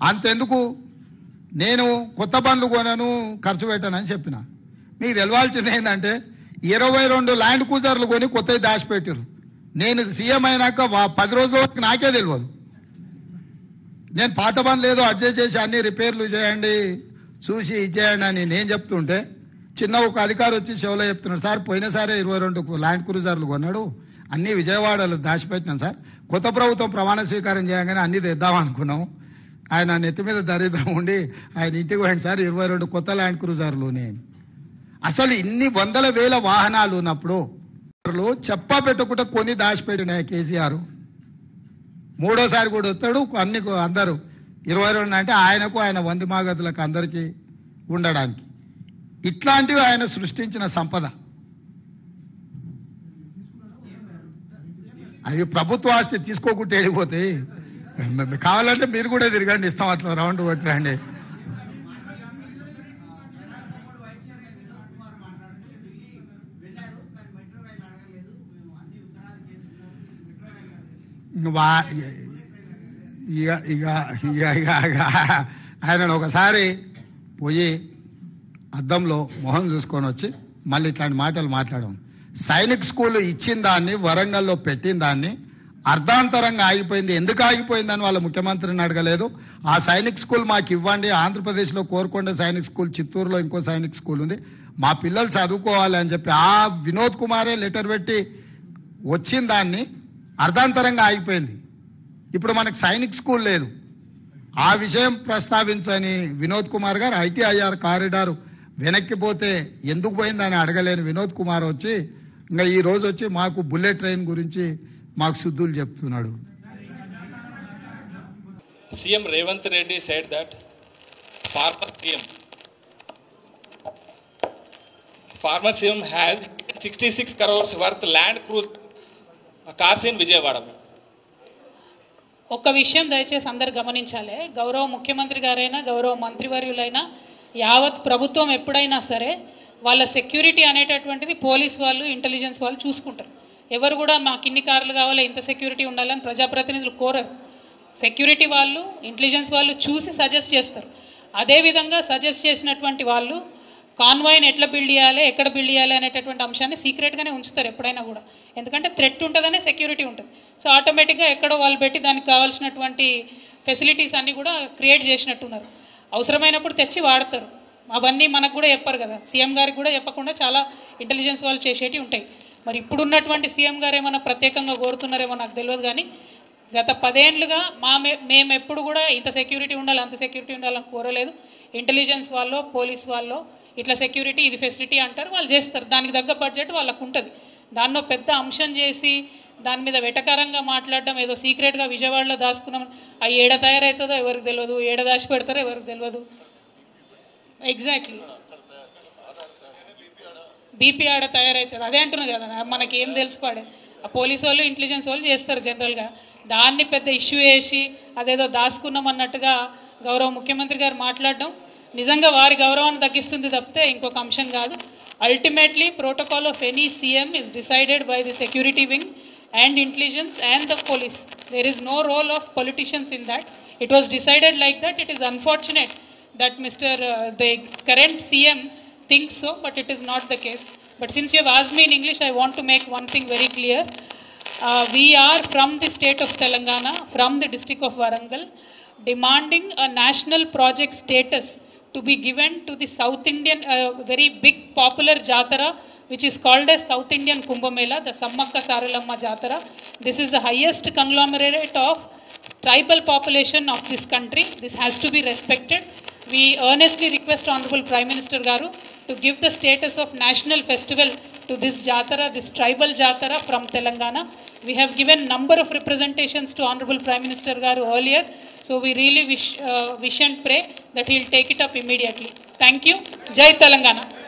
అంతెందుకు నేను కొత్త బండ్లు కొనను ఖర్చు పెట్టానని చెప్పిన. మీకు తెలవాల్సింది ఏంటంటే 22 ల్యాండ్ క్రూజర్లు కొని కొత్తవి దాచిపెట్టారు. నేను సీఎం అయినాక 10 రోజుల వరకు నాకే తెలియదు. నేను పాత బండ్లు ఏదో అడ్జస్ట్ చేసి అన్ని రిపేర్లు చేయండి చూసి ఇచ్చేయండి అని నేను చెప్తుంటే చిన్న ఒక అధికారి వచ్చి షోలో చెప్తున్నాడు, సార్ పోయినసారే 22 ల్యాండ్ క్రూజర్లు కొన్నాడు, అన్ని విజయవాడలో దాచిపెట్టినాం సార్, కొత్త ప్రభుత్వం ప్రమాణ స్వీకారం చేయగానే అన్ని తెద్దాం అనుకున్నాం. ఆయన నెత్తి మీద దరిద్రం ఉండి ఆయన ఇంటికి పోయింది సార్ 22 కొత్త ల్యాండ్ క్రూజర్లుని. అసలు ఇన్ని వందల వేల వాహనాలు ఉన్నప్పుడు చెప్పా పెట్టకుండా కొని దాచిపెట్టినాయి కేసీఆర్. మూడోసారి కూడా వస్తాడు అన్ని అందరూ 22 అంటే ఆయనకు ఆయన వంది మాగదులకు అందరికీ ఉండడానికి. ఇట్లాంటివి ఆయన సృష్టించిన సంపద. అది ప్రభుత్వ ఆస్తి తీసుకోకుంటే వెళ్ళిపోతే కావాలంటే మీరు కూడా తిరగండి, ఇస్తాం అట్లా రౌండ్ కొట్టండి. ఆయన ఒకసారి పోయి అద్దంలో మొహం చూసుకొని వచ్చి మళ్ళీ ఇట్లాంటి మాటలు మాట్లాడడం. సైనిక్ స్కూల్ ఇచ్చిన దాన్ని వరంగల్లో పెట్టిన దాన్ని అర్ధాంతరంగా ఆగిపోయింది. ఎందుకు ఆగిపోయిందని వాళ్ళ ముఖ్యమంత్రిని అడగలేదు. ఆ సైనిక్ స్కూల్ మాకు ఇవ్వండి, ఆంధ్రప్రదేశ్లో కోరుకొండ సైనిక్ స్కూల్, చిత్తూరులో ఇంకో సైనిక్ స్కూల్ ఉంది, మా పిల్లలు చదువుకోవాలి అని చెప్పి ఆ వినోద్ కుమారే లెటర్ పెట్టి వచ్చిన దాన్ని అర్ధాంతరంగా ఆగిపోయింది. ఇప్పుడు మనకు సైనిక్ స్కూల్ లేదు. ఆ విషయం ప్రస్తావించని వినోద్ కుమార్ గారు ఐటీఐఆర్ కారిడార్ వెనక్కిపోతే ఎందుకు పోయిందని అడగలేని వినోద్ కుమార్ వచ్చి ఇంకా ఈ రోజు వచ్చి మాకు బుల్లెట్ ట్రైన్ గురించి మాకు శుద్ధులు చెప్తున్నాడు. CM Revanth Reddy said that farmer CM has 66 crores worth land cruise cars in Vijayawada. ఒక్క విషయం దయచేసి అందరు గమనించాలి. గౌరవ ముఖ్యమంత్రి గారైనా గౌరవ మంత్రివర్యులైనా యావత్ ప్రభుత్వం ఎప్పుడైనా సరే వాళ్ళ సెక్యూరిటీ అనేటటువంటిది పోలీస్ వాళ్ళు, ఇంటెలిజెన్స్ వాళ్ళు చూసుకుంటారు. ఎవరు కూడా మాకు ఇన్ని కార్లు కావాలి, ఇంత సెక్యూరిటీ ఉండాలని ప్రజాప్రతినిధులు కోరరు. సెక్యూరిటీ వాళ్ళు, ఇంటెలిజెన్స్ వాళ్ళు చూసి సజెస్ట్ చేస్తారు. అదేవిధంగా సజెస్ట్ చేసినటువంటి వాళ్ళు కాన్వాయ్ని ఎట్లా బిల్డ్ చేయాలి, ఎక్కడ బిల్డ్ చేయాలి అనేటటువంటి అంశాన్ని సీక్రెట్గానే ఉంచుతారు ఎప్పుడైనా కూడా. ఎందుకంటే థ్రెట్ ఉంటుందనే సెక్యూరిటీ ఉంటుంది. సో ఆటోమేటిక్గా ఎక్కడో వాళ్ళు పెట్టి దానికి కావాల్సినటువంటి ఫెసిలిటీస్ అన్నీ కూడా క్రియేట్ చేసినట్టున్నారు. అవసరమైనప్పుడు తెచ్చి వాడతారు. అవన్నీ మనకు కూడా చెప్పరు కదా, సీఎం గారికి కూడా చెప్పకుండా చాలా ఇంటెలిజెన్స్ వాళ్ళు చేసేటివి ఉంటాయి. మరి ఇప్పుడున్నటువంటి సీఎం గారు ఏమన్నా ప్రత్యేకంగా కోరుతున్నారేమో నాకు తెలియదు. కానీ గత 10 ఏళ్ళుగా మేము ఎప్పుడు కూడా ఇంత సెక్యూరిటీ ఉండాలి, అంత సెక్యూరిటీ ఉండాలని కోరలేదు. ఇంటెలిజెన్స్ వాళ్ళు, పోలీస్ వాళ్ళు ఇట్లా సెక్యూరిటీ ఇది ఫెసిలిటీ అంటారు, వాళ్ళు చేస్తారు. దానికి తగ్గ బడ్జెట్ వాళ్ళకు ఉంటుంది. దాన్నో పెద్ద అంశం చేసి దాని మీద వెటకారంగా మాట్లాడడం, ఏదో సీక్రెట్గా విజయవాడలో దాచుకున్నాం, అవి ఏడ తయారవుతుందో ఎవరికి తెలియదు, ఏడ దాచి పెడతారో ఎవరికి తెలియదు. ఎగ్జాక్ట్లీ బీపీ ఆడ తయారవుతుంది. అదే అంటున్నాను కదా, మనకి ఏం తెలుసుకోవాలి. ఆ పోలీసు వాళ్ళు, ఇంటెలిజెన్స్ వాళ్ళు చేస్తారు జనరల్గా. దాన్ని పెద్ద ఇష్యూ వేసి అదేదో దాచుకున్నాం అన్నట్టుగా గౌరవ ముఖ్యమంత్రి గారు మాట్లాడడం నిజంగా వారి గౌరవాన్ని తగ్గిస్తుంది తప్పితే ఇంకొక అంశం కాదు. Ultimately protocol of any CM is decided by the security wing and intelligence and the police. There is no role of politicians in that. It was decided like that. It is unfortunate that the current CM thinks so, but it is not the case. But since you have asked me in English, I want to make one thing very clear. We are from the state of Telangana, from the district of Warangal, demanding a national project status to be given to the South Indian, very big popular Jatara, which is called as South Indian Kumbh Mela, the Sammakka Saralamma Jatara. This is the highest conglomerate of tribal population of this country. This has to be respected. We earnestly request Honorable Prime Minister Garu to give the status of national festival to this Jatara, this tribal Jatara from Telangana. We have given number of representations to Honorable Prime Minister Garu earlier. So we really wish and pray that he will take it up immediately. Thank you. Jai Telangana.